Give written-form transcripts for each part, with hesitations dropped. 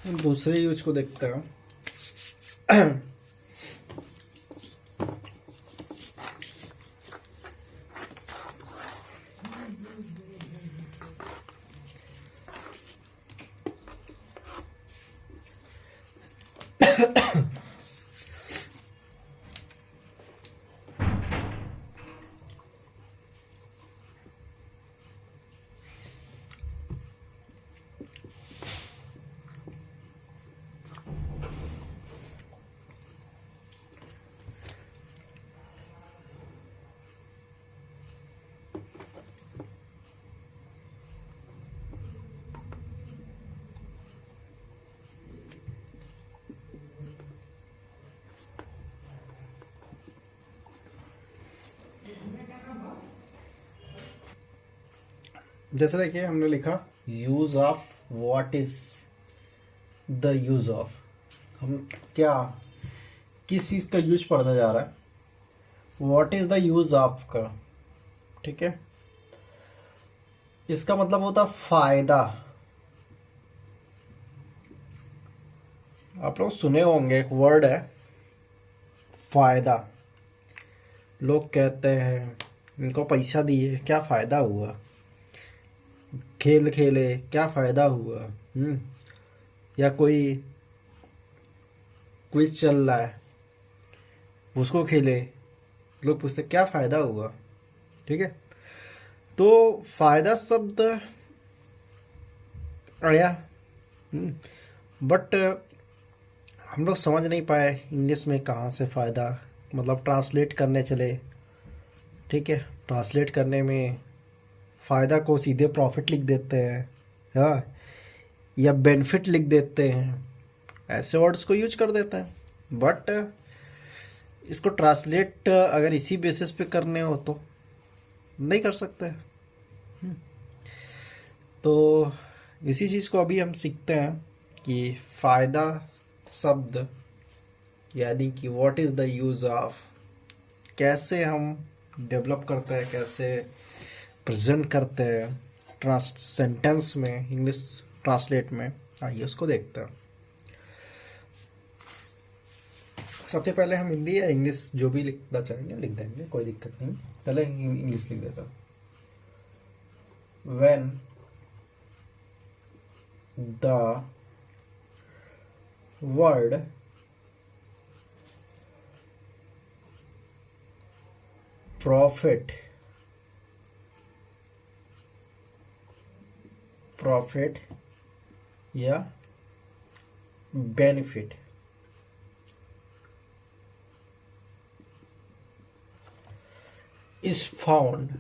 दूसरे यूज को देखते हैं। जैसे देखिए हमने लिखा use of, what is the use of. हम क्या किस चीज का यूज पढ़ने जा रहा है, what is the use of का। ठीक है, इसका मतलब होता फायदा। आप लोग सुने होंगे एक वर्ड है फायदा। लोग कहते हैं इनको पैसा दिए क्या फायदा हुआ, खेल खेले क्या फायदा हुआ। या कोई क्विज चल रहा है उसको खेले, लोग पूछते क्या फायदा हुआ। ठीक है, तो फायदा शब्द आया, बट हम लोग समझ नहीं पाए इंग्लिश में कहाँ से फायदा, मतलब ट्रांसलेट करने चले। ठीक है, ट्रांसलेट करने में फ़ायदा को सीधे प्रॉफिट लिख देते हैं, हाँ, या बेनिफिट लिख देते हैं, ऐसे वर्ड्स को यूज कर देते हैं। बट इसको ट्रांसलेट अगर इसी बेसिस पे करने हो तो नहीं कर सकते। तो इसी चीज़ को अभी हम सीखते हैं कि फ़ायदा शब्द यानी कि what is the use of कैसे हम डेवलप करते हैं, कैसे प्रेजेंट करते हैं सेंटेंस में, इंग्लिश ट्रांसलेट में। आइए उसको देखते हैं। सबसे पहले हम हिंदी या इंग्लिश जो भी लिखना चाहेंगे लिख देंगे, कोई दिक्कत नहीं। पहले इंग्लिश लिख देता हूँ। व्हेन द वर्ड प्रॉफिट या benefit is found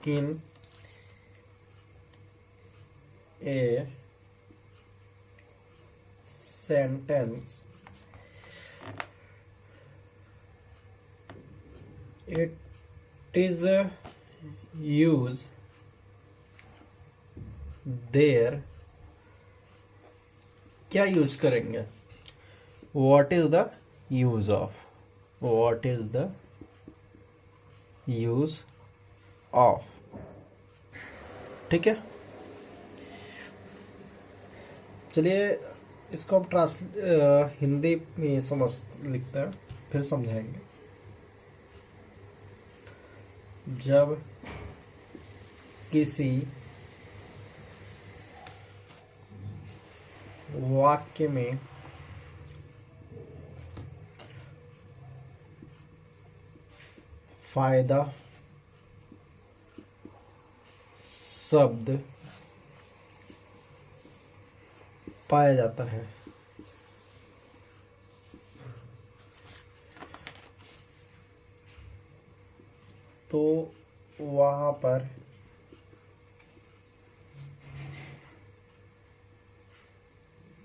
in a sentence, it is used there। क्या यूज करेंगे, what is the use of, what is the use of. ठीक है, चलिए इसको हम हिंदी में समझ लिखते हैं फिर समझाएंगे। जब किसी वाक्य में फायदा शब्द पाया जाता है तो वहां पर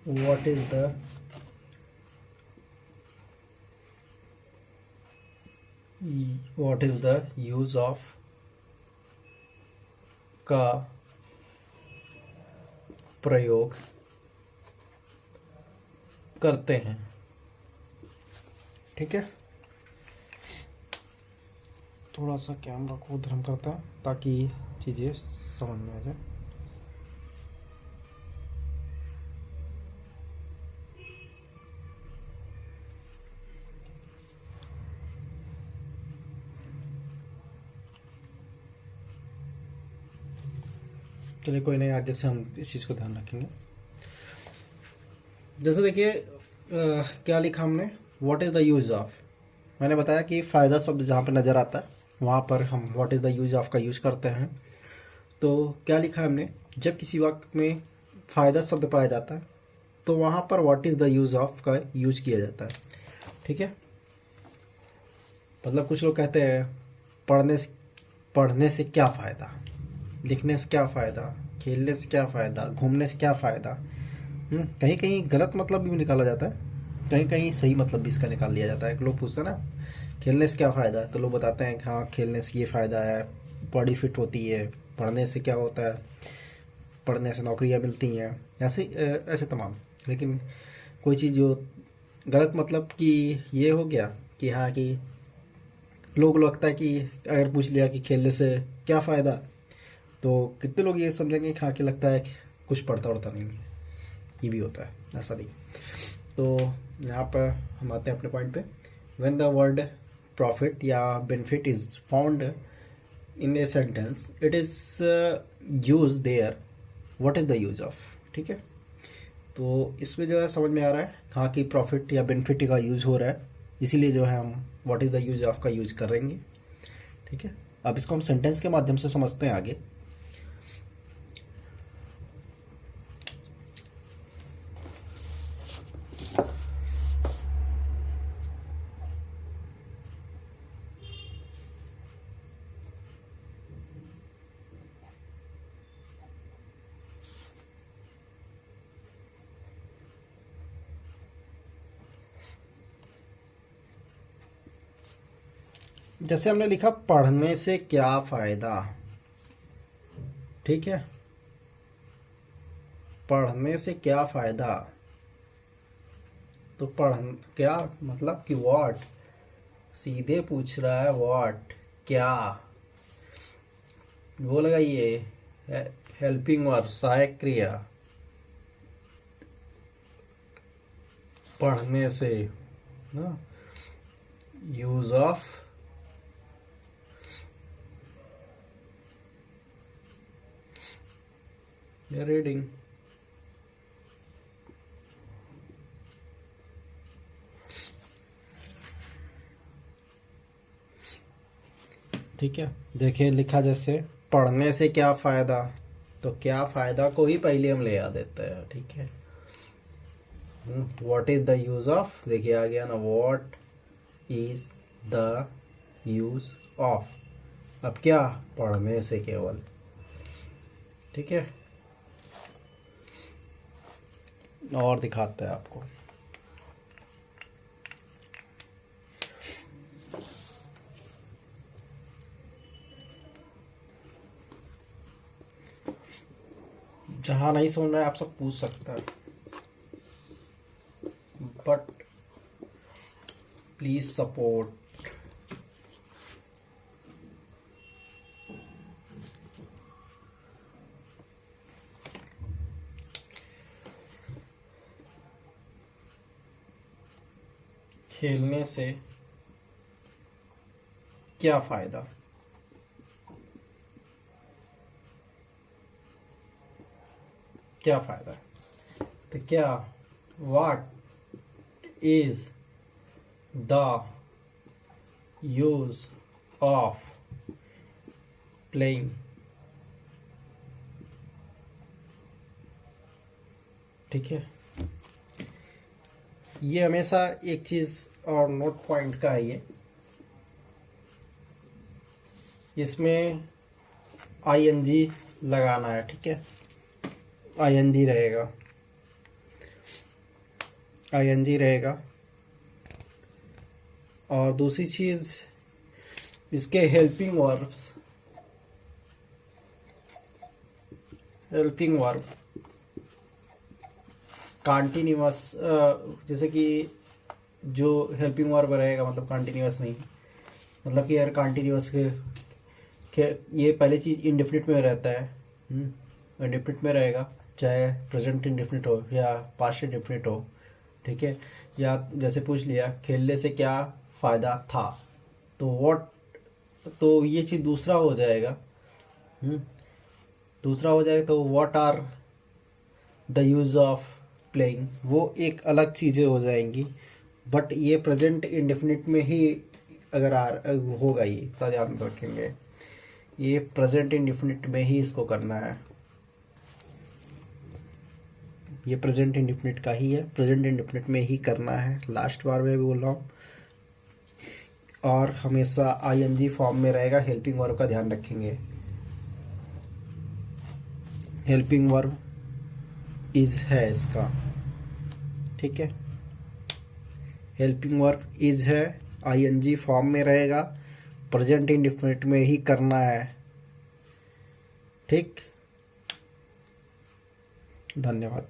what is the use of का प्रयोग करते हैं। ठीक है, थोड़ा सा कैमरा को उधर हम करते हैं ताकि चीज़ें समझ में आ जाए। चलिए कोई नहीं, आगे से हम इस चीज़ को ध्यान रखेंगे। जैसे देखिए क्या लिखा हमने, what is the use of. मैंने बताया कि फ़ायदा शब्द जहाँ पे नज़र आता है वहाँ पर हम what is the use of का यूज करते हैं। तो क्या लिखा है हमने, जब किसी वाक्य में फ़ायदा शब्द पाया जाता है तो वहाँ पर what is the use of का यूज किया जाता है। ठीक है, मतलब कुछ लोग कहते हैं पढ़ने से क्या फ़ायदा, लिखने से क्या फ़ायदा, खेलने से क्या फ़ायदा, घूमने से क्या फ़ायदा। कहीं कहीं गलत मतलब भी निकाला जाता है, कहीं कहीं सही मतलब भी इसका निकाल लिया जाता है। लोग पूछते हैं ना खेलने से क्या फ़ायदा है, तो लोग बताते हैं कि हाँ खेलने से ये फ़ायदा है, बॉडी फिट होती है। पढ़ने से क्या होता है, पढ़ने से नौकरियाँ मिलती हैं, ऐसे ऐसे तमाम। लेकिन कोई चीज़ जो गलत मतलब कि ये हो गया कि हाँ कि लोग लगता है कि अगर पूछ लिया कि खेलने से क्या फ़ायदा, तो कितने लोग ये समझेंगे कि हाँ कि लगता है कि कुछ पढ़ता उड़ता नहीं है। ये भी होता है, ऐसा नहीं। तो यहाँ पर हम आते हैं अपने पॉइंट पे। व्हेन द वर्ड प्रॉफिट या benefit is found in a sentence it is use their, what is the use of. ठीक है, तो इसमें जो है समझ में आ रहा है कहाँ की प्रॉफिट या बेनिफिट का यूज हो रहा है, इसीलिए जो है हम what is the use of का यूज करेंगे। ठीक है, अब इसको हम सेंटेंस के माध्यम से समझते हैं आगे। जैसे हमने लिखा पढ़ने से क्या फ़ायदा। ठीक है, पढ़ने से क्या फ़ायदा, तो पढ़ क्या मतलब कि व्हाट, सीधे पूछ रहा है व्हाट, क्या। वो लगाइए हेल्पिंग वर्ब, सहायक क्रिया, पढ़ने से ना, यूज ऑफ रीडिंग। ठीक है, देखिए लिखा जैसे पढ़ने से क्या फ़ायदा, तो क्या फ़ायदा को ही पहले हम ले आ देते हैं। ठीक है, what is the use of, देखिए आ गया ना, what is the use of. अब क्या, पढ़ने से केवल। ठीक है, और दिखाते हैं आपको। जहाँ नहीं समझ में आए आप सब पूछ सकते हैं, बट प्लीज सपोर्ट। खेलने से क्या फायदा, क्या फायदा, तो क्या, what is the use of playing. ठीक है, ये हमेशा एक चीज और नोट पॉइंट का है, ये इसमें आईएनजी लगाना है। ठीक है, आईएनजी रहेगा, आईएनजी रहेगा। और दूसरी चीज इसके helping verbs, helping verb continuous, जैसे कि जो हेल्पिंग वर्ब रहेगा मतलब कंटिन्यूअस नहीं, मतलब कि यार कंटिन्यूअस के ये पहली चीज़ इंडेफिनिट में रहता है। इंडेफिनिट में रहेगा, चाहे प्रेजेंट इंडेफिनिट हो या पास्ट इंडेफिनिट हो, ठीक है। या जैसे पूछ लिया खेलने से क्या फ़ायदा था, तो व्हाट, तो ये चीज़ दूसरा हो जाएगा। हम्म, दूसरा हो जाएगा तो what are the use of playing, वो एक अलग चीज़ें हो जाएंगी। बट ये प्रेजेंट इंडेफिनिट में ही अगर होगा, ये तो ध्यान रखेंगे, ये प्रेजेंट इंडेफिनिट में ही इसको करना है। ये प्रेजेंट इंडेफिनिट का ही है, प्रेजेंट इंडेफिनिट में ही करना है, लास्ट बार में भी बोल रहा हूँ। और हमेशा आईएनजी फॉर्म में रहेगा। हेल्पिंग वर्ब का ध्यान रखेंगे, हेल्पिंग वर्ब इज है इसका, ठीक है। हेल्पिंग वर्ब इज है, आईएनजी फॉर्म में रहेगा, प्रेजेंट इंडेफिनिट में ही करना है, ठीक। धन्यवाद।